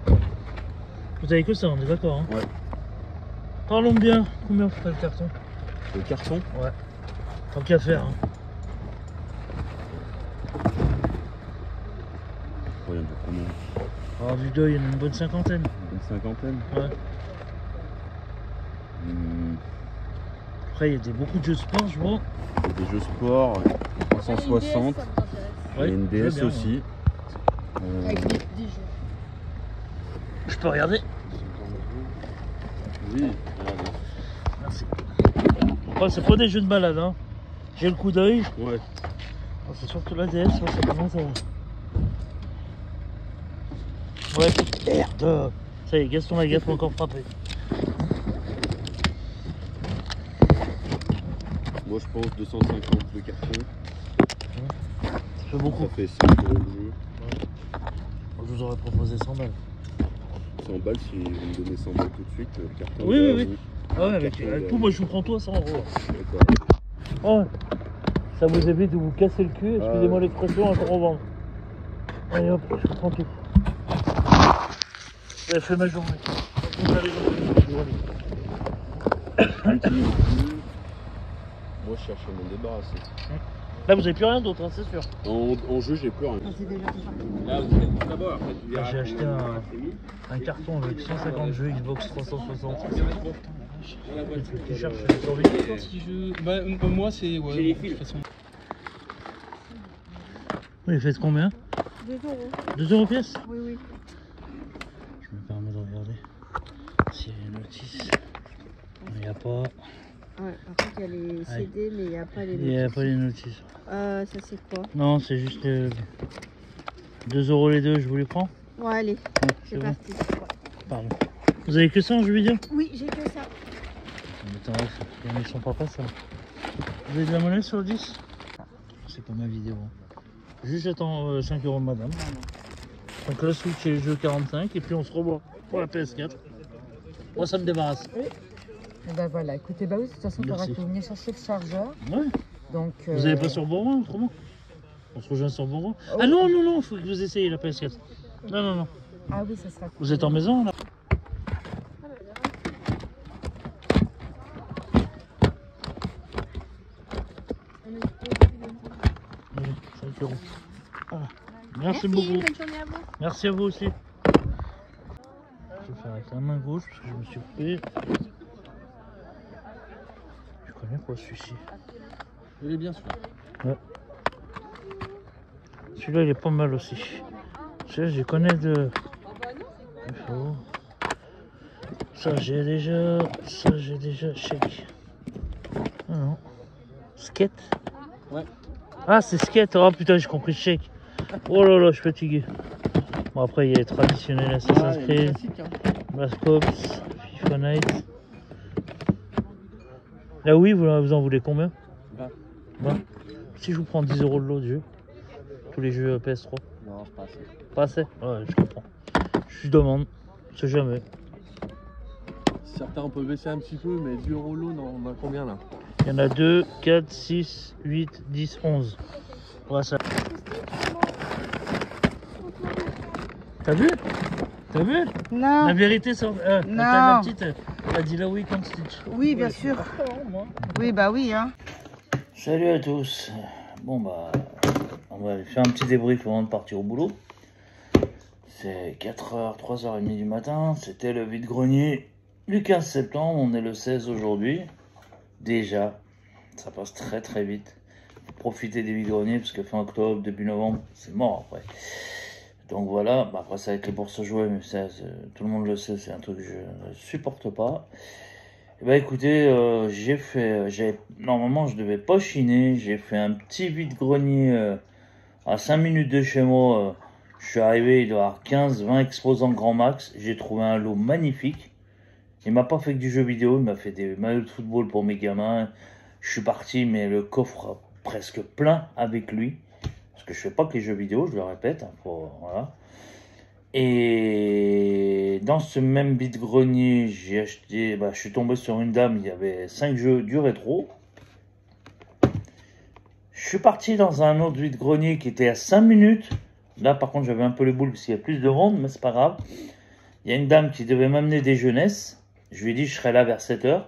Vous avez que ça, on est d'accord, hein? Ouais. Parlons bien, combien vous ferait le carton? Le carton? Ouais. Tant qu'à faire, hein. Il y en a combien? Alors du dos, il y en a une bonne cinquantaine. Une cinquantaine? Ouais. Après, il y a beaucoup de jeux de sport, je vois. Il y a des jeux sport, 360. Il y a une DS bien, aussi. Avec des jeux. Je peux regarder? Oui, regardez. Merci. Après, c'est pas des jeux de balade, hein. J'ai le coup d'œil. Ouais. Oh, c'est sûr que la DS, ça commence à... Ouais, merde. Ça y est, Gaston Lagaffe m'a encore frappé. Moi je pense 250 le carton. Ça fait beaucoup. Ça fait 100 € le jeu. Je vous aurais proposé 100 balles. 100 balles si vous me donnez 100 balles tout de suite, le carton. Oui, là, oui, oui. vous- Ah ouais, avec tout, moi je vous prends tout à 100 €. D'accord. Oh, ça vous évite de vous casser le cul, excusez-moi l'expression, à te revendre. Allez hop, je vous prends tout. J'ai fait ma journée. Vous allez J'utilise plus. Moi je cherche à m'en débarrasser. Là vous avez plus rien d'autre, hein, c'est sûr. En jeu j'ai plus rien. Ah, c'est déjà tout parti. Là vous faites tout d'abord, après tu Là, j'ai acheté un carton avec 150 jeux Xbox 360. Tu cherches sur lui. Si je... Bah, moi c'est... Ouais, de toute façon. Oui, faites combien? 2 €. 2 € pièce? Oui, oui. Je me permets de regarder s'il y a les notices. Il n'y a pas. Ouais, par contre, il y a les CD, mais il n'y a pas les Il n'y a pas les notices. Ça, c'est quoi? Non, c'est juste 2 € les deux, je vous les prends? Ouais, allez, Ouais, c'est bon. parti. Pardon. Vous avez que ça en jeu vidéo? Oui, j'ai que ça. Attends, il y en a qui sont pas ça. Vous avez de la monnaie sur le 10? C'est pas ma vidéo. Juste j'attends 5 € de madame. Donc la Switch et le jeu 45 et puis on se revoit pour la PS4. Moi ça me débarrasse. Et ben voilà, écoutez, bah oui, de toute façon, il faudra Merci. que vous veniez chercher le chargeur. Ouais. Donc, Vous avez pas sur Bourgoin autrement? On se rejoint sur Bourgoin. Oh. Ah non, non, non, faut que vous essayiez la PS4. Non, non, non. Ah oui, ça sera cool. Vous êtes en maison là? Oui, 5 €. Voilà. Merci beaucoup. Bonne journée à vous. Merci à vous aussi. Je vais faire avec la main gauche parce que je me suis coupé. Je connais pas celui-ci. Il est bien sûr. Ouais. Celui-là il est pas mal aussi. Celui-là je connais de... Il faut... Ça j'ai déjà... Ça j'ai déjà... Chèque. Ah non. Skate. Ouais. Ah c'est skate. Oh putain j'ai compris chèque. Oh là là je suis fatigué. Bon après il y a les traditionnels Assassin's Creed. Black Ops, FIFA Night. Là oui, vous en voulez combien? 20. Si je vous prends 10 € de lot de jeu, tous les jeux PS3. Non, je passe. Pas assez? Ouais, je comprends. Je demande, c'est jamais. Certains on peut baisser un petit peu, mais 10 € l'eau, on a combien là? Il y en a 2, 4, 6, 8, 10, 11. Ouais, ça. T'as vu? T'as vu? Non. La vérité, c'est... Non. La petite, elle a dit là oui comme Stitch. Oui, bien sûr. Oui, bah oui, hein. Salut à tous. Bon bah, on va faire un petit débrief avant de partir au boulot. C'est 4h, 3h30 du matin. C'était le vide-grenier du 15 septembre. On est le 16 aujourd'hui. Déjà, ça passe très très vite. Faut profiter des vide-greniers parce que fin octobre, début novembre, c'est mort après. Donc voilà, bah après ça avec les bourses jouées, mais ça, tout le monde le sait, c'est un truc que je ne supporte pas. Et bah écoutez, normalement je devais pas chiner, j'ai fait un petit vide-grenier à 5 minutes de chez moi. Je suis arrivé, il doit y avoir 15-20 exposants grand max, j'ai trouvé un lot magnifique. Il m'a pas fait que du jeu vidéo, il m'a fait des maillots de football pour mes gamins. Je suis parti, mais le coffre presque plein avec lui. Parce que je fais pas que les jeux vidéo, je le répète. Hein, voilà. Et dans ce même vide-grenier, j'ai acheté... je suis tombé sur une dame, il y avait 5 jeux du rétro. Je suis parti dans un autre vide-grenier qui était à 5 minutes. Là, par contre, j'avais un peu les boules parce qu'il y a plus de monde, mais c'est pas grave. Il y a une dame qui devait m'amener des jeunesses. Je lui ai dit je serai là vers 7 h.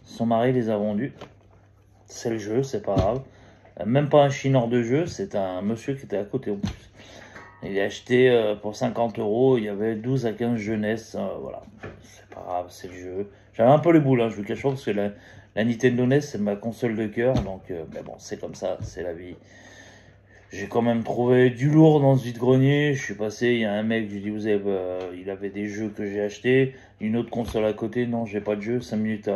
Son mari les a vendus. C'est le jeu, c'est pas grave. Même pas un chineur de jeu, c'est un monsieur qui était à côté en plus. Il a acheté pour 50 €, il y avait 12 à 15 jeunesses, voilà. C'est pas grave, c'est le jeu. J'avais un peu les boules, hein, je vous cache pas, parce que la Nintendo NES, c'est ma console de cœur, donc, mais bon, c'est comme ça, c'est la vie. J'ai quand même trouvé du lourd dans ce vide-grenier. Je suis passé, il y a un mec, je lui ai dit, vous avez, il avait des jeux que j'ai achetés, une autre console à côté, non, j'ai pas de jeu, 5 minutes,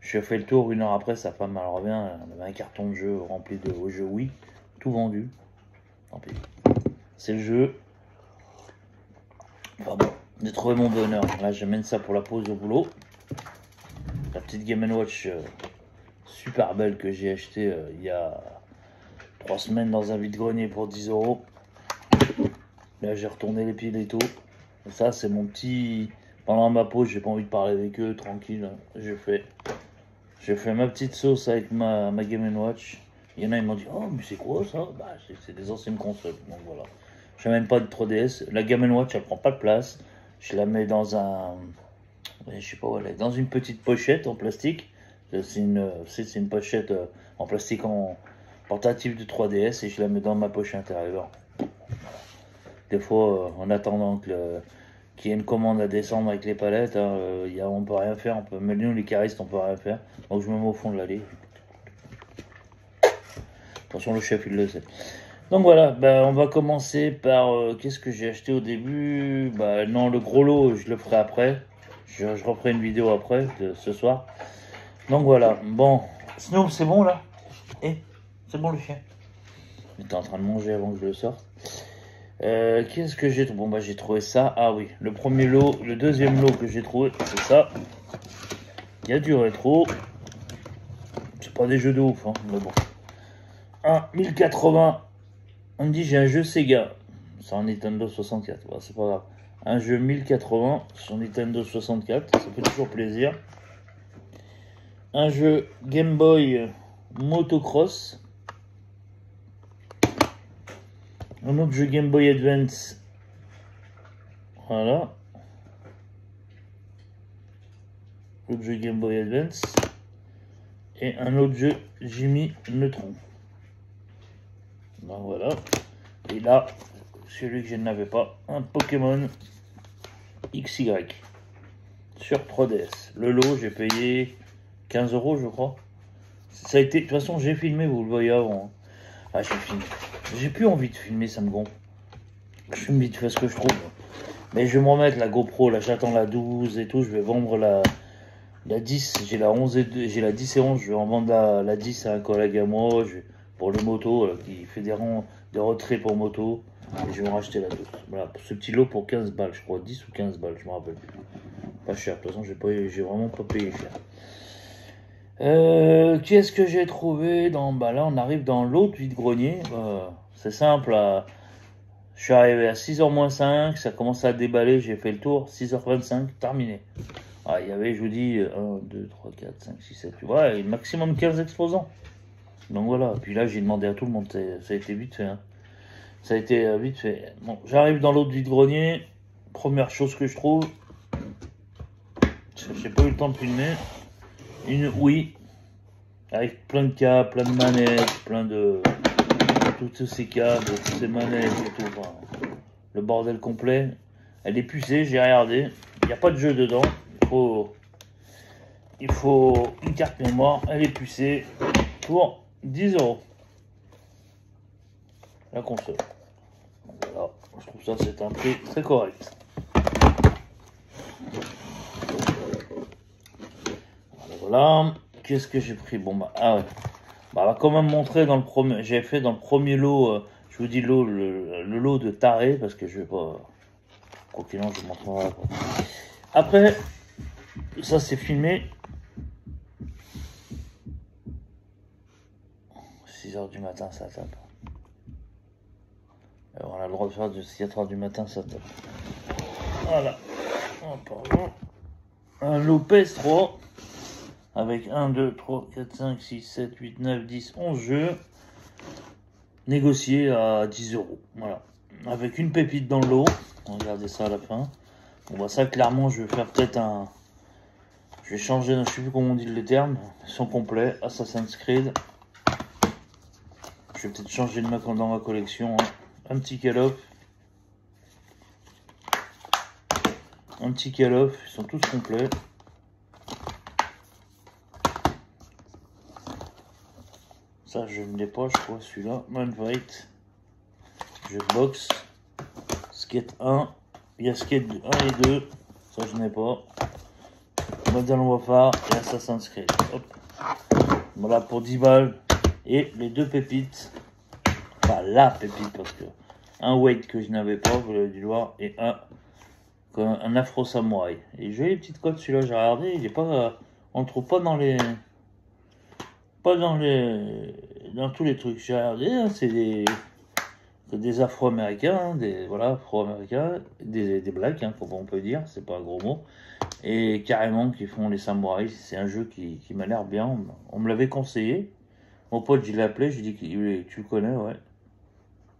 je fait le tour, 1 heure après, sa femme, elle revient, elle avait un carton de jeux rempli de jeux Wii, tout vendu, tant pis. C'est le jeu. Enfin bon, j'ai trouvé mon bonheur. Là, j'amène ça pour la pause au boulot. La petite Game & Watch super belle que j'ai acheté il y a 3 semaines dans un vide-grenier pour 10 €. Là, j'ai retourné les piles et tout. Et ça, c'est mon petit... Pendant ma pause, j'ai pas envie de parler avec eux, tranquille. J'ai fait ma petite sauce avec ma Game & Watch. Il y en a, ils m'ont dit, oh, mais c'est quoi ça? Bah, c'est des anciennes consoles, donc voilà. Je n'amène pas de 3DS. La Game & Watch, elle prend pas de place. Je la mets dans un... Je sais pas où elle est. Dans une petite pochette en plastique. C'est une pochette en plastique en portatif de 3DS. Et je la mets dans ma poche intérieure. Des fois, en attendant qu'il y ait une commande à descendre avec les palettes, hein, on peut rien faire. Même nous, les caristes, on peut rien faire. Donc je me mets au fond de l'allée. Attention, le chef, il le sait. Donc voilà, bah, on va commencer par qu'est-ce que j'ai acheté au début. Bah non, le gros lot, je le ferai après. Je referai une vidéo après, ce soir. Donc voilà, bon. Snoop, c'est bon là? C'est bon le chien? Il était en train de manger avant que je le sorte. Qu'est-ce que j'ai trouvé? Bon bah j'ai trouvé ça. Ah oui, le premier lot, le deuxième lot que j'ai trouvé, c'est ça. Il y a du rétro. C'est pas des jeux de ouf, hein, mais bon. Un 1080. On me dit j'ai un jeu Sega. C'est en Nintendo 64. Bah, c'est pas grave. Un jeu 1080 sur Nintendo 64. Ça fait toujours plaisir. Un jeu Game Boy Motocross. Un autre jeu Game Boy Advance. Voilà. L'autre jeu Game Boy Advance. Et un autre jeu Jimmy Neutron. Donc voilà. Et là, celui que je n'avais pas, un Pokémon XY sur 3DS. Le lot, j'ai payé 15 € je crois. Ça a été, de toute façon, j'ai filmé, vous le voyez avant. Ah, j'ai filmé. J'ai plus envie de filmer, ça me gonfle. Je filme vite fait ce que je trouve. Mais je vais me remettre la GoPro, là j'attends la 12 et tout. Je vais vendre la 10, j'ai la 11 j'ai la 10 et 11. Je vais en vendre la 10 à un collègue à moi. Pour le moto, là, qui fait des retraits pour moto. Et je vais en racheter la 12. Voilà, pour ce petit lot pour 15 balles, je crois. 10 ou 15 balles, je me rappelle plus. Pas cher, de toute façon, j'ai vraiment pas payé cher. Qu'est-ce que j'ai trouvé dans... Bah là, on arrive dans l'autre vide-grenier. C'est simple. Je suis arrivé à 6h moins 5. Ça commence à déballer. J'ai fait le tour. 6h25. Terminé. Ah, il y avait, je vous dis, 1, 2, 3, 4, 5, 6, 7, 8. Ouais, maximum 15 exposants. Donc voilà. Puis là, j'ai demandé à tout le monde. Ça a été vite fait. Hein. Ça a été vite fait. Bon, j'arrive dans l'autre vide-grenier. Première chose que je trouve. J'ai pas eu le temps de filmer. Une Wii avec plein de câbles, plein de manettes, plein de tous ces câbles, toutes ces manettes et tout. Enfin, le bordel complet. Elle est pucée, j'ai regardé. Il n'y a pas de jeu dedans. Il faut une carte mémoire. Elle est pucée pour 10 €. La console. Voilà, je trouve ça c'est un prix très correct. Voilà, qu'est-ce que j'ai pris? Bon bah, ah ouais. Bah, on va quand même montrer dans le premier. J'ai fait dans le premier lot, je vous dis le lot de taré, parce que je vais pas. Quoi qu'il en, je vous montrerai pas. Après, ça c'est filmé. 6h du matin, ça tape. Alors, on a le droit de faire de 4h du matin, ça tape. Voilà. Oh, pardon. Un lot PS3. Avec 1, 2, 3, 4, 5, 6, 7, 8, 9, 10, 11 jeux. Négociés à 10 €. Voilà. Avec une pépite dans le lot. Regardez ça à la fin. On voit ça clairement, je vais faire peut-être un... Je vais changer, je sais plus comment on dit le terme, son complet, Assassin's Creed. Je vais peut-être changer le mec dans ma collection. Hein. Un petit Call of. Un petit Call of, ils sont tous complets. Ça, je ne l'ai pas, je crois, celui-là. Manfight. Jeu de boxe. Skate 1. Il y a Skate 1 et 2. Ça, je n'ai pas. Modern Warfare et Assassin's Creed. Hop. Voilà, pour 10 balles. Et les deux pépites. Enfin, la pépite, parce que un weight que je n'avais pas, vous l'avez dû voir, et un afro samouraï. Et j'ai les petites codes, celui-là, j'ai regardé. Il est pas... on le trouve pas dans les... Pas dans tous les trucs. J'ai regardé, hein, c'est des afro-américains, hein, voilà, afro-américains, des blacks, hein, on peut dire, c'est pas un gros mot. Et carrément qui font les samouraïs, c'est un jeu qui m'a l'air bien. On me l'avait conseillé. Mon pote, je l'ai appelé, je lui ai dit, tu le connais, ouais.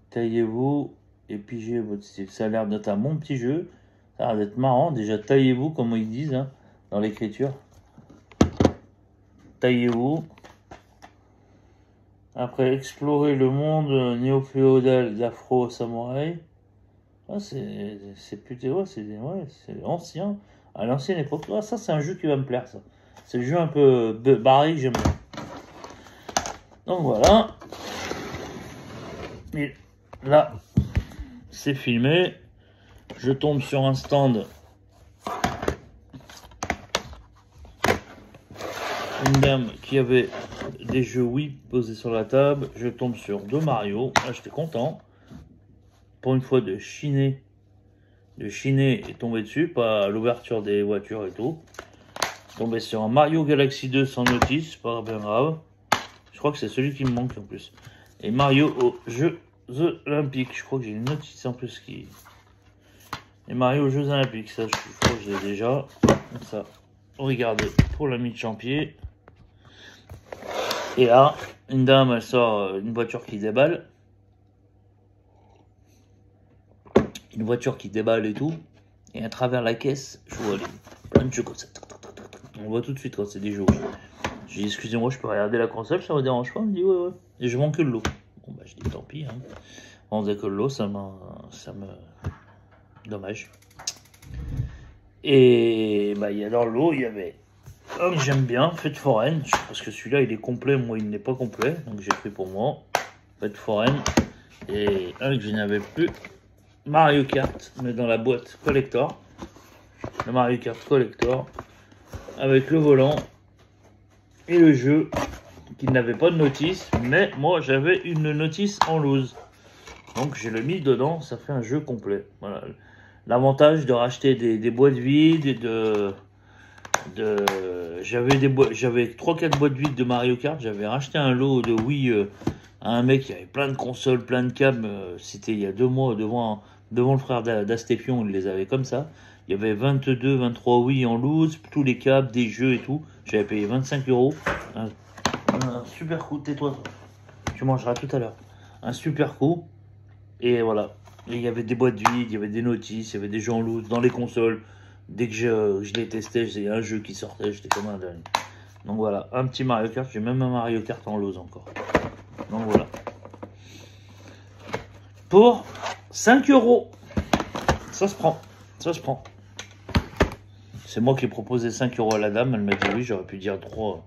Taillez-vous et pigez votre style. Ça a l'air d'être un bon petit jeu. Ça a l'air d'être marrant. Déjà, taillez-vous, comme ils disent, hein, dans l'écriture. Taillez-vous. Après, explorer le monde néo-féodal d'afro-samouraï. Ah, c'est plutôt... Ouais, c'est ancien. À l'ancienne époque. Ah, ça, c'est un jeu qui va me plaire, ça. C'est le jeu un peu barré, j'aime bien. Donc, voilà. Et là, c'est filmé. Je tombe sur un stand. Une dame qui avait des jeux Wii posés sur la table. Je tombe sur 2 Mario. Là, j'étais content. Pour une fois, de chiner et tomber dessus. Pas à l'ouverture des voitures et tout. Tombé sur un Mario Galaxy 2 sans notice. Pas bien grave. Je crois que c'est celui qui me manque en plus. Et Mario aux Jeux Olympiques. Je crois que j'ai une notice en plus qui... Et Mario aux Jeux Olympiques. Ça, je crois que je l'ai déjà. Comme ça. Regardez. Pour l'ami de Champier. Et là, une dame, elle sort une voiture qui déballe. Une voiture qui déballe et tout. Et à travers la caisse, je vois plein de jeux comme ça. On voit tout de suite quand c'est des jeux. J'ai dit, excusez-moi, je peux regarder la console, ça me dérange pas. Elle me dit, ouais. Et je vends que de l'eau. Bon, bah, je dis, tant pis. Hein. On faisait que de l'eau, ça me... Dommage. Et bah, dans l'eau, il y avait... Oh, j'aime bien, Fête foraine, parce que celui-là il est complet, moi il n'est pas complet, donc j'ai pris pour moi, Fête foraine, et un que je n'avais plus, Mario Kart, mais dans la boîte collector, le Mario Kart collector, avec le volant, et le jeu, qui n'avait pas de notice, mais moi j'avais une notice en loose, donc je l'ai mis dedans, ça fait un jeu complet, voilà, l'avantage de racheter des boîtes vides, et j'avais 3-4 boîtes vides de Mario Kart. J'avais racheté un lot de Wii à un mec qui avait plein de consoles, plein de câbles. C'était il y a 2 mois devant le frère d'Astépion, il les avait comme ça. Il y avait 22, 23 Wii en loose, tous les câbles, des jeux et tout. J'avais payé 25 €. Un super coup, tais-toi, tu mangeras tout à l'heure. Un super coup. Et voilà. Et il y avait des boîtes vides, il y avait des notices, il y avait des jeux en loose dans les consoles. Dès que je l'ai testé, j'ai un jeu qui sortait, j'étais comme un dingue. Donc voilà, un petit Mario Kart, j'ai même un Mario Kart en loose encore. Donc voilà. Pour 5 €. Ça se prend, ça se prend. C'est moi qui ai proposé 5 € à la dame, elle m'a dit oui, j'aurais pu dire 3.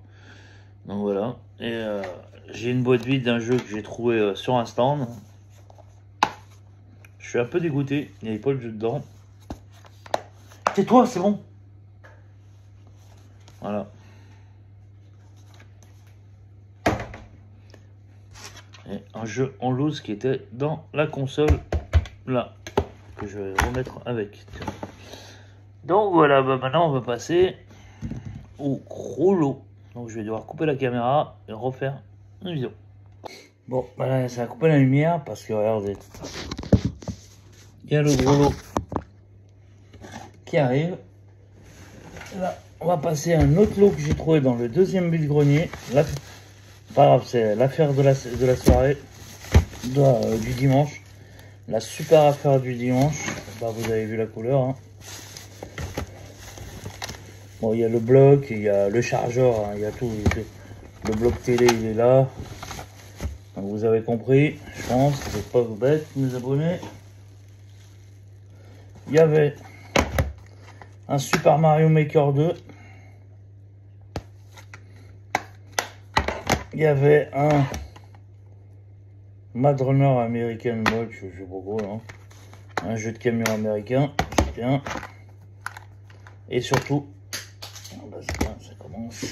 Donc voilà. Et j'ai une boîte vide d'un jeu que j'ai trouvé sur un stand. Je suis un peu dégoûté, il n'y avait pas le jeu dedans. Tais-toi, c'est bon. Voilà. Et un jeu en loose qui était dans la console, là, que je vais remettre avec. Donc voilà, bah maintenant on va passer au gros lot. Donc je vais devoir couper la caméra et refaire une vidéo. Bon, voilà, ça a coupé la lumière parce que regardez. Il y a le gros lot qui arrive. Là, on va passer à un autre lot que j'ai trouvé dans le deuxième vide-grenier. Pas grave, c'est l'affaire de la soirée, du dimanche. La super affaire du dimanche. Bah, vous avez vu la couleur. Hein. Bon, il y a le bloc, il y a le chargeur, hein, il y a tout. Le bloc télé, il est là. Donc, vous avez compris, je pense, vous n'êtes pas vous bêtes, mes abonnés. Il y avait un Super Mario Maker 2. Il y avait un Mad Runner American Mode, je sais pas quoi, hein. Un jeu de camion américain, bien. Et surtout, bah, ça commence.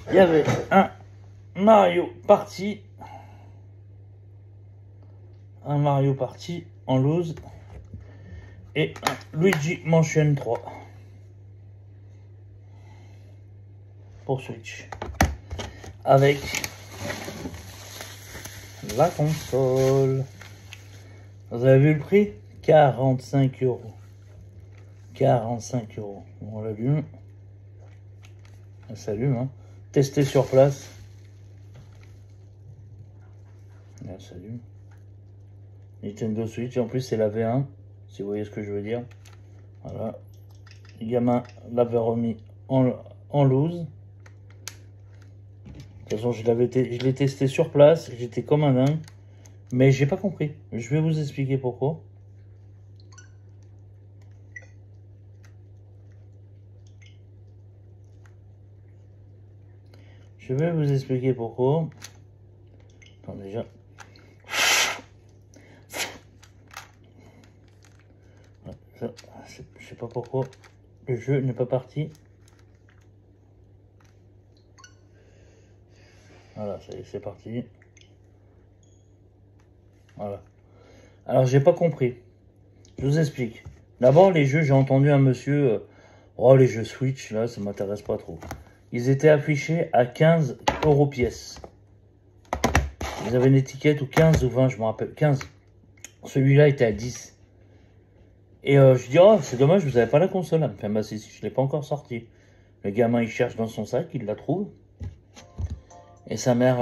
Il y avait un Mario Party. Un Mario Party en loose. Et un Luigi Mansion 3. Pour Switch. Avec la console. Vous avez vu le prix? 45 €. 45 €. On l'allume. Ça s'allume, hein. Tester sur place. Ça s'allume. Nintendo Switch. En plus, c'est la V1. Si vous voyez ce que je veux dire. Voilà. Le gamin l'avait remis en loose. De toute façon, je l'ai testé sur place. J'étais comme un dingue. Mais j'ai pas compris. Je vais vous expliquer pourquoi. Je vais vous expliquer pourquoi. Attends, déjà. Ça, je sais pas pourquoi le jeu n'est pas parti. Voilà, ça y est, c'est parti. Voilà. Alors, j'ai pas compris. Je vous explique. D'abord, les jeux, j'ai entendu un monsieur... oh, les jeux Switch, là, ça m'intéresse pas trop. Ils étaient affichés à 15 € pièce. Ils avaient une étiquette ou 15 ou 20, je me rappelle. 15. Celui-là était à 10. Et je dis, oh, c'est dommage, vous avez pas la console. Enfin, bah, si, je l'ai pas encore sorti. Le gamin, il cherche dans son sac, il la trouve. Et sa mère...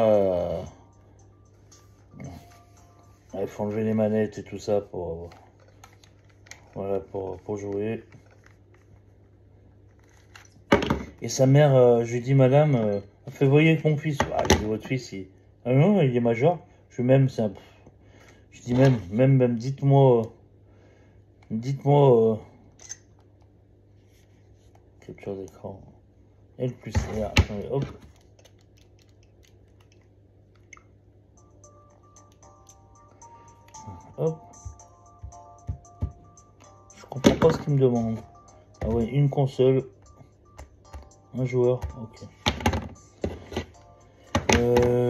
il faut enlever les manettes et tout ça pour... voilà, pour jouer. Et sa mère, je lui dis, madame, fait voyez avec mon fils. Ah, je dis, votre fils, il... ah non, il est majeur. Je dis même, c'est un... je dis même, dites-moi... capture d'écran. L plus R. Attendez, hop. Hop. Je comprends pas ce qu'il me demande. Ah ouais, une console. Un joueur. Ok.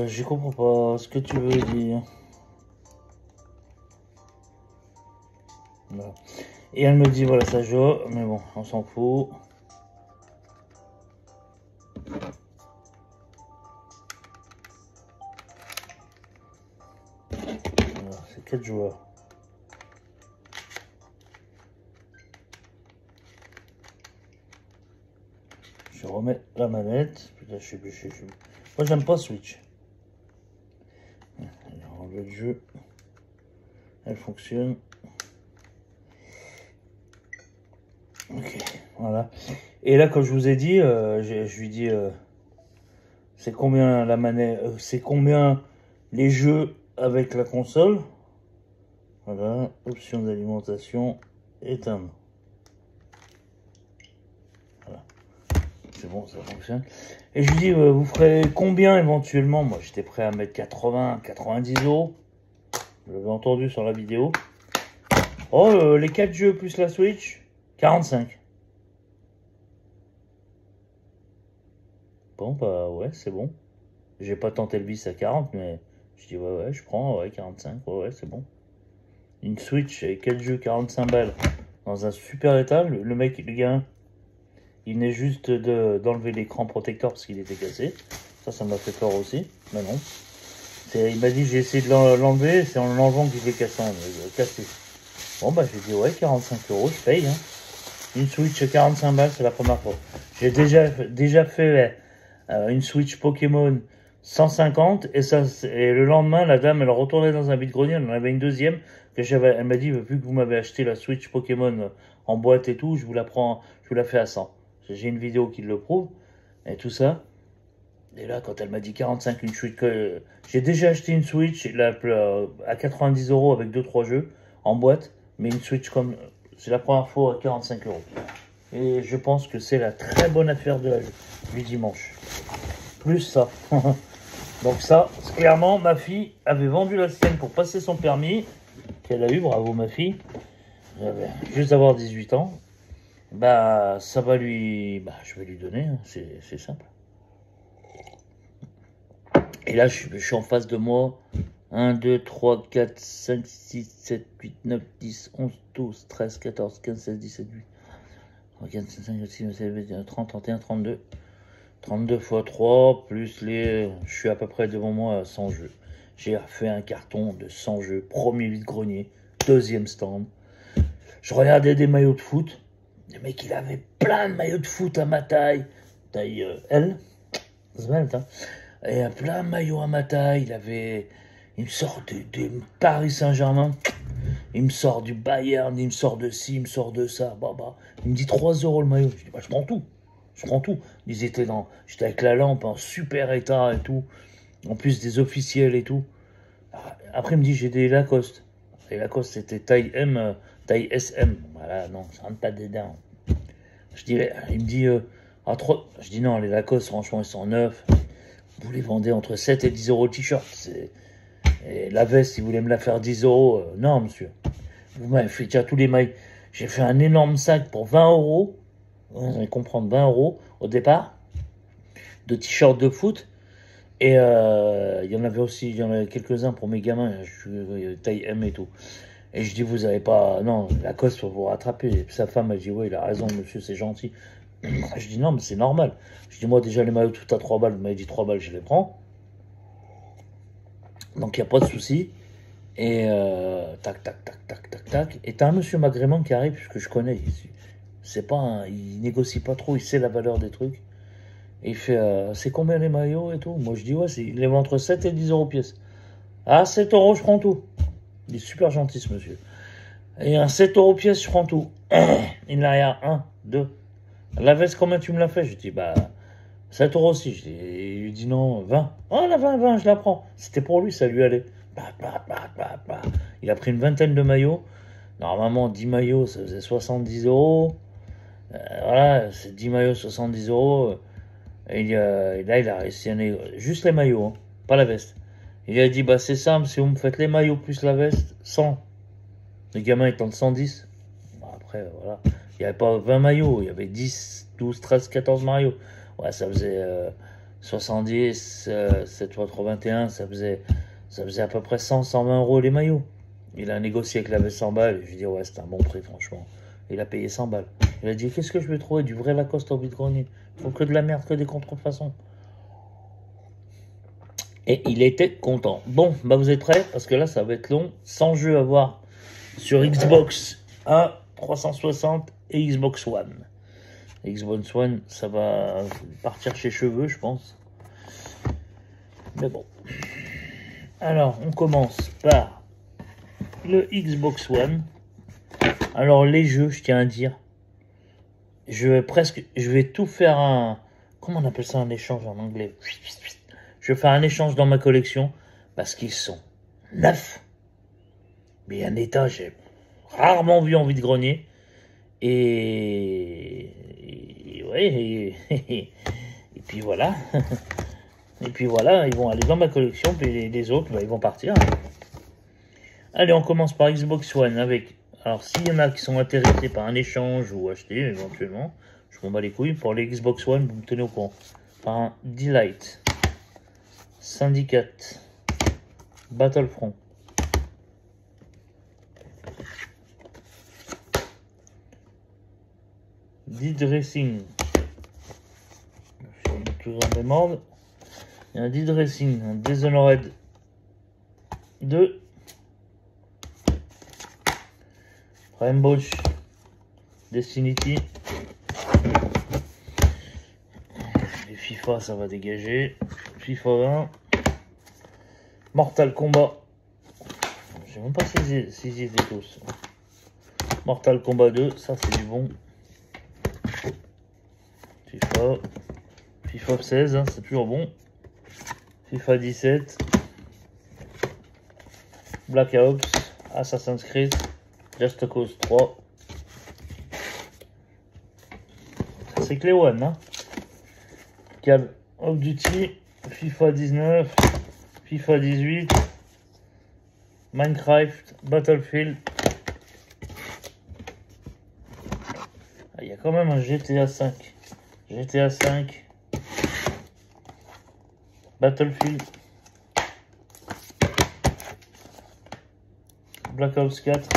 Je comprends pas ce que tu veux dire. Voilà. Et elle me dit voilà ça joue. Mais bon, on s'en fout. C'est 4 joueurs. Je remets la manette. Putain, je suis... Moi, j'aime pas Switch. On enlève le jeu. Elle fonctionne. Ok, voilà. Et là, comme je vous ai dit, je lui dis... c'est combien la manette... c'est combien les jeux avec la console. Voilà, option d'alimentation, éteindre. Voilà. C'est bon, ça fonctionne. Et je lui dis, vous ferez combien éventuellement? Moi, j'étais prêt à mettre 80, 90 €. Vous l'avez entendu sur la vidéo. Oh, les 4 jeux plus la Switch, 45. Bon, bah ouais, c'est bon. J'ai pas tenté le bis à 40, mais je dis, ouais, je prends, ouais, 45, ouais, c'est bon. Une Switch avec 4 jeux, 45 balles, dans un super état. Le mec, le gars, il venait juste d'enlever l'écran protecteur parce qu'il était cassé. Ça m'a fait peur aussi, mais non. Il m'a dit, j'ai essayé de l'enlever, c'est en l'enlevant qu'il est cassé. Bon, bah, j'ai dit, ouais, 45 €, je paye. Hein. Une Switch 45 balles, c'est la première fois. J'ai déjà fait une Switch Pokémon 150 et le lendemain la dame elle retournait dans un vide-grenier, elle en avait une deuxième elle m'a dit vu que vous m'avez acheté la Switch Pokémon en boîte et tout, je vous la fais à 100. J'ai une vidéo qui le prouve et tout ça. Et là quand elle m'a dit 45 une Switch j'ai déjà acheté une Switch à 90 € avec 2-3 jeux en boîte, mais une Switch comme c'est la première fois à 45 €. Et je pense que c'est la très bonne affaire du dimanche. Plus ça. Donc ça, clairement, ma fille avait vendu la sienne pour passer son permis, qu'elle a eu, bravo ma fille, juste d'avoir 18 ans. Bah, ça va je vais lui donner, hein. C'est simple. Et là, je suis en face de moi. 1, 2, 3, 4, 5, 6, 7, 8, 9, 10, 11, 12, 13, 14, 15, 16, 17, 8. 4, 5, 6, 7, 30, 31, 32. 32 x 3, plus je suis à peu près devant moi à 100 jeux. J'ai fait un carton de 100 jeux. Premier vide-grenier, deuxième stand. Je regardais des maillots de foot. Le mec, il avait plein de maillots de foot à ma taille. Taille L. Svelte, hein. Et plein de maillots à ma taille. Il me sort de Paris Saint-Germain. Il me sort du Bayern. Il me sort de ci, il me sort de ça. Il me dit 3 € le maillot. Je dis, je prends tout. Je prends tout. J'étais avec la lampe en super état et tout. En plus des officiels et tout. Après, il me dit, j'ai des Lacoste. Les Lacoste, c'était taille M, taille SM. Voilà, non, ça rentre pas dedans. Il me dit, à 3. Je dis, non, les Lacoste, franchement, ils sont neufs. Vous les vendez entre 7 et 10 € le t-shirt. Et la veste, si vous voulez me la faire 10 €, non, monsieur. Vous m'avez fait déjà tous les mailles. J'ai fait un énorme sac pour 20 €. Vous allez comprendre, 20 € au départ, de t-shirts de foot. Et il y en avait quelques-uns pour mes gamins, taille M et tout. Et je dis, vous avez pas, non, Lacoste pour vous rattraper. Et puis sa femme, elle dit, oui, il a raison, monsieur, c'est gentil. Je dis, non, mais c'est normal. Je dis, moi, déjà, les maillots tout à 3 balles, vous m'avez dit 3 balles, je les prends. Donc, il n'y a pas de souci. Et tac, tac, tac, tac, tac, tac. Et t'as un monsieur magrément qui arrive, que je connais ici. Il négocie pas trop, il sait la valeur des trucs. Et il fait, c'est combien les maillots et tout? Moi je dis, ouais, il les vend entre 7 et 10 € pièce. Ah, 7 € je prends tout. Il est super gentil ce monsieur. Et un 7 € pièce, je prends tout. Il y a 1, 2. La veste, combien tu me l'as fait? Je dis, 7 € aussi. Il lui dit non, 20. Oh, la 20, je la prends. C'était pour lui, ça lui allait. Il a pris une vingtaine de maillots. Normalement, 10 maillots, ça faisait 70 €. Voilà, c'est 10 maillots, 70 €. Et là, il a réussi à négocier. Juste les maillots, hein, pas la veste. Il a dit, c'est simple, si vous me faites les maillots plus la veste, 100. Les gamins, ils tentent 110. Après, voilà. Il n'y avait pas 20 maillots, il y avait 10, 12, 13, 14 maillots. Ouais, ça faisait 70, 7 fois 321, ça faisait à peu près 100, 120 € les maillots. Il a négocié avec la veste 100 balles. Et je lui ai dit, ouais, c'est un bon prix, franchement. Il a payé 100 balles. Il a dit, qu'est-ce que je vais trouver? Du vrai Lacoste au vide-grenier. Il faut que de la merde, que des contrefaçons. Et il était content. Bon, vous êtes prêts? Parce que là, ça va être long. 100 jeux à voir sur Xbox 1, 360 et Xbox One. Xbox One, ça va partir chez Cheveux, je pense. Mais bon. Alors, on commence par le Xbox One. Alors, les jeux, je tiens à dire, je vais tout faire comment on appelle ça, un échange en anglais? Je vais faire un échange dans ma collection parce qu'ils sont neufs. Mais un état, j'ai rarement vu en vide-grenier. Et puis voilà. Et puis voilà, ils vont aller dans ma collection, puis les autres, ils vont partir. Allez, on commence par Xbox One avec... Alors, s'il y en a qui sont intéressés par un échange ou acheter, éventuellement, je m'en bats les couilles. Pour les Xbox One, vous me tenez au courant. Par un Delight, Syndicate, Battlefront, Dead Racing. Je suis toujours en demande. Il y a un Dead Racing, un Dishonored 2, Rainbow Destiny. Les FIFA, ça va dégager. FIFA 20. Mortal Kombat. Je sais même pas si j'y étais tous. Mortal Kombat 2, ça c'est du bon. FIFA 16, hein, c'est toujours bon. FIFA 17. Black Ops, Assassin's Creed, Just Cause 3. Ça c'est que les One, hein. Call of Duty, FIFA 19, FIFA 18, Minecraft, Battlefield. Il y a quand même un GTA 5. GTA 5. Battlefield. Black Ops 4.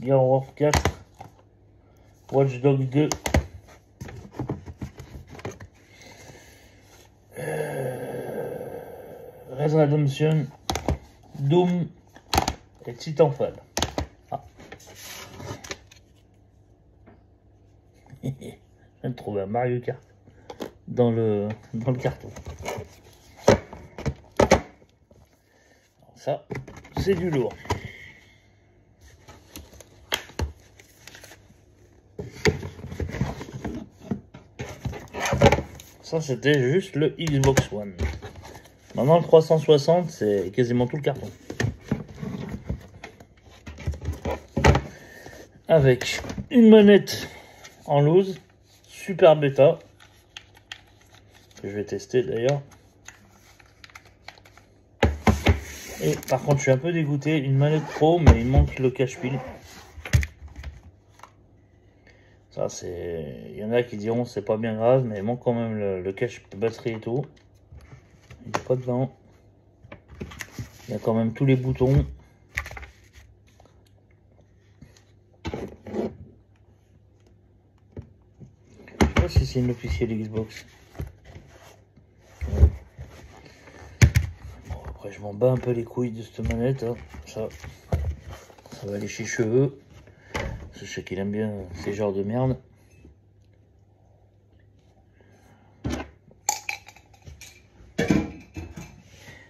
Gears of War 4. Watch Dogs 2. Red Redemption. Doom. Et Titanfall. Ah. Je viens de trouver un Mario Kart dans le carton. Alors ça, c'est du lourd. Ça, c'était juste le Xbox One. Maintenant, le 360, c'est quasiment tout le carton. Avec une manette en loose, super bêta, que je vais tester d'ailleurs. Et par contre, je suis un peu dégoûté, une manette pro, mais il manque le cache-pile. Ça, c'est... Il y en a qui diront c'est pas bien grave, mais il manque quand même le cache batterie et tout. Il n'est pas dedans. Il y a quand même tous les boutons. Je sais pas si c'est une officielle Xbox. Bon, après, je m'en bats un peu les couilles de cette manette. Hein. Ça va aller chez cheveux. Je sais qu'il aime bien ces genres de merde.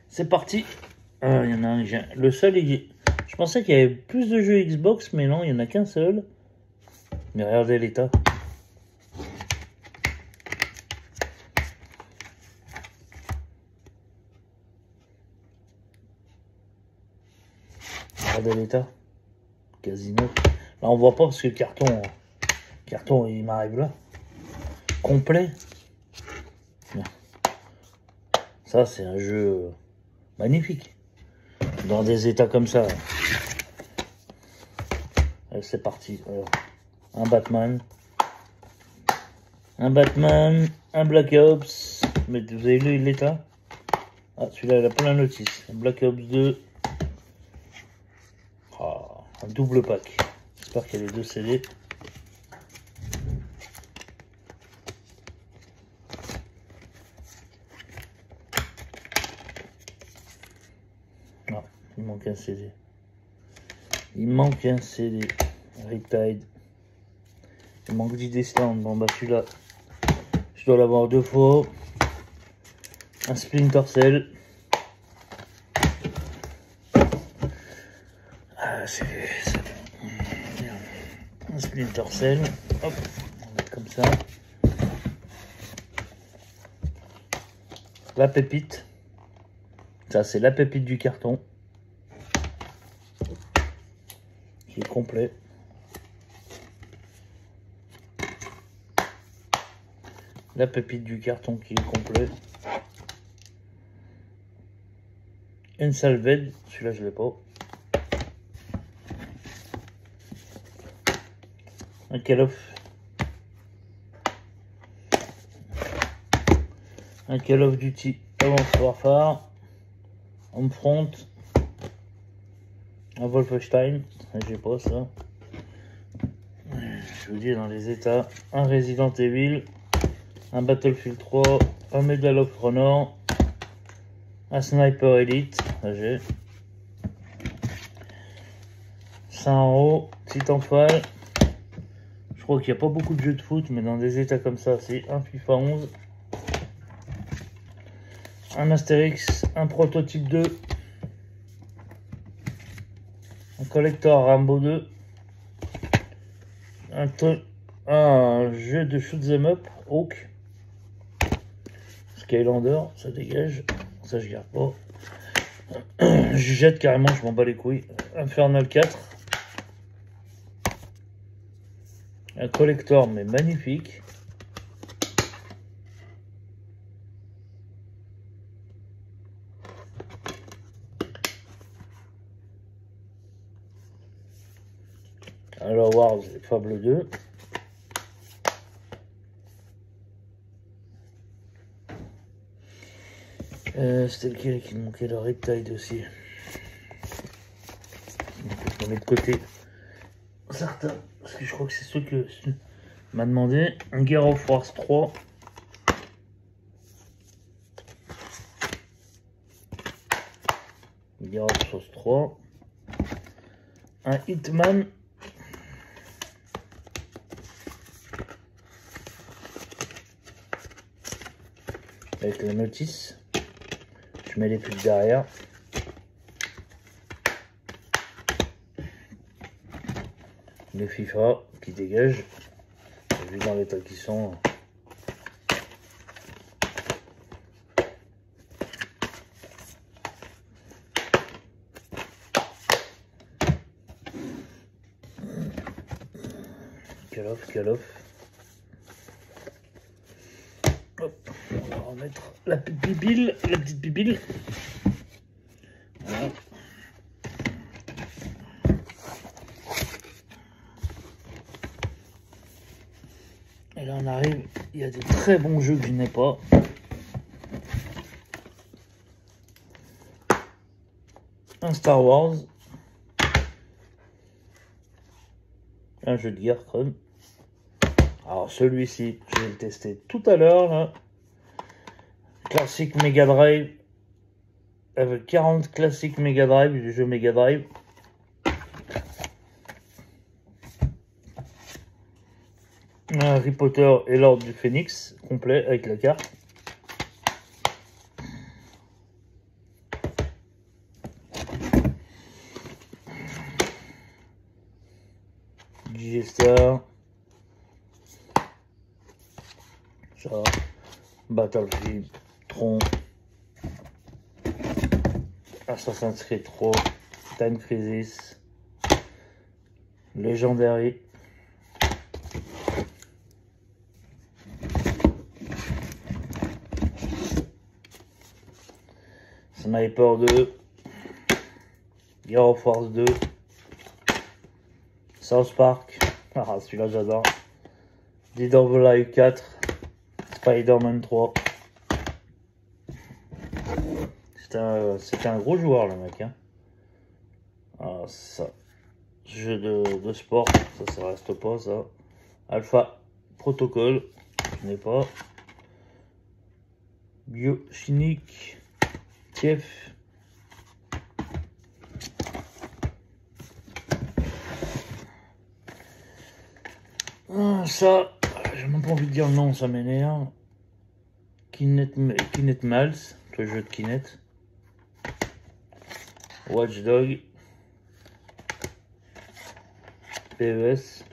C'est parti. Ah, il y en a un. Le seul, je pensais qu'il y avait plus de jeux Xbox, mais non, il n'y en a qu'un seul. Mais regardez l'état. Regardez l'état. Quasi neuf. Là, on voit pas parce que le carton il m'arrive là. Complet. Ça, c'est un jeu magnifique. Dans des états comme ça. C'est parti. Alors, un Batman. Un Black Ops. Mais vous avez lu l'état? Ah, celui-là, il a plein de notices. Black Ops 2. Oh, un double pack. J'espère qu'il y a les deux CD. Non, il manque un CD. Il manque un CD. Riptide. Il manque du Desland. Bon bah celui-là, je dois l'avoir 2 fois. Un Splinter Cell. Ah, c'est un Splinter Cell. Hop, on va mettre comme ça. La pépite. Ça, c'est la pépite du carton. Qui est complet. La pépite du carton qui est complet. Ensalved, celui-là je l'ai pas. Un Call of Duty Advanced Warfare. Homefront. Un Wolfenstein, j'ai pas ça. Je vous dis dans les états. Un Resident Evil. Un Battlefield 3. Un Medal of Honor. Un Sniper Elite. J'ai. Ça en haut. Titanfall. Je crois qu'il n'y a pas beaucoup de jeux de foot, mais dans des états comme ça, c'est un FIFA 11. un Astérix, un prototype 2, un collector Rambo 2, un jeu de shoot'em up, Hawk, Skylander, ça dégage, ça je garde pas. Je jette carrément, je m'en bats les couilles. Infernal 4. Un collector mais magnifique. Alors Wars et Fable 2. C'était lequel qui manquait? Le Riptide aussi. On va mettre de côté certains, parce que je crois que c'est ceux que m'a demandé. Un Gear of Wars 3. Gear of Wars 3. Un Hitman. Avec la notice. Je mets les pubs derrière. Les FIFA qui dégagent. Vu dans l'état qu'ils sont. Call of. Hop, on va remettre la petite bibile. Voilà. Et là on arrive, il y a des très bons jeux que je n'ai pas. Un Star Wars. Un jeu de guerre Chrome. Alors celui-ci, je vais le tester tout à l'heure là. Classique Mega Drive. Avec 40 classiques Mega Drive, du jeu Mega Drive. Un Harry Potter et l'Ordre du Phénix, complet avec la carte. Digestar. Ça. Battlefield, Tron. Assassin's Creed 3, Time Crisis, Legendary, Sniper 2, Gear of Wars 2, South Park, ah celui-là j'adore, Dead or Alive 4, Spider-Man 3. C'était un gros joueur le mec. Hein. Ah, ça. Jeu de sport, ça reste pas ça. Alpha Protocol, je n'ai pas. Biochimique, Tief. Ah, ça, j'ai même pas envie de dire le nom, ça m'énerve. Kinect Miles, le jeu de Kinect. Watch Dog, PES,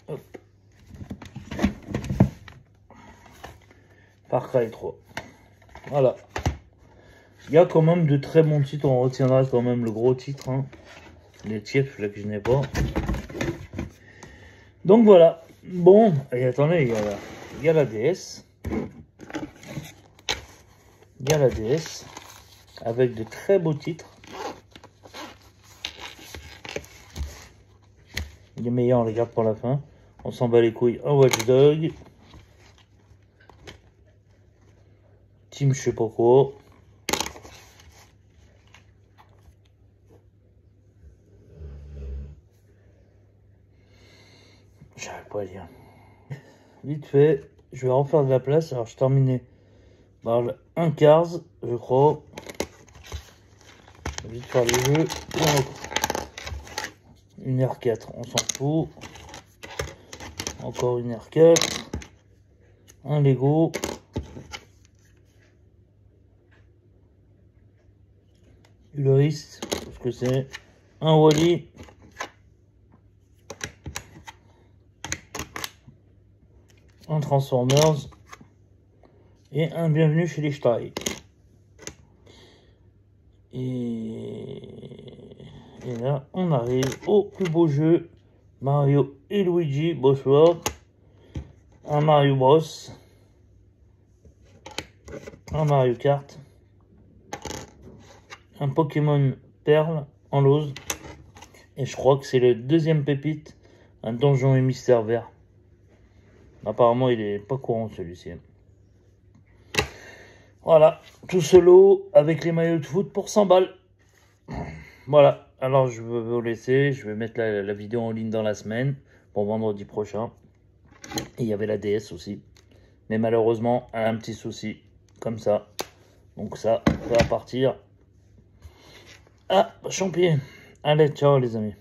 hop. Far Cry 3. Voilà. Il y a quand même de très bons titres, on retiendra quand même le gros titre. Hein. Les tiefs là que je n'ai pas. Donc voilà. Bon, et attendez, il y a la DS. Il y a la DS avec de très beaux titres. Les meilleurs, on les garde pour la fin. On s'en bat les couilles. Un Watch Dog. Team je sais pas quoi. J'arrive pas à lire. Vite fait, je vais refaire de la place. Alors je terminais par un Cars, je crois. Vite faire le jeu. Une R4, on s'en fout. Encore une R4. Un Lego. le risque, parce que c'est un Wally, un Transformers et un Bienvenue chez les Style. Et là, on arrive au plus beau jeu, Mario et Luigi Boss World, un Mario Bros, un Mario Kart, un Pokémon Perle en rose, et je crois que c'est le deuxième pépite, un Donjon et Mystère Vert. Apparemment, il est pas courant celui-ci. Voilà, tout ce lot avec les maillots de foot pour 100 balles. Voilà, alors je vais vous laisser, je vais mettre la vidéo en ligne dans la semaine, pour vendredi prochain. Et il y avait la DS aussi. Mais malheureusement, elle a un petit souci, comme ça. Donc ça va partir à Champier. Allez, ciao les amis.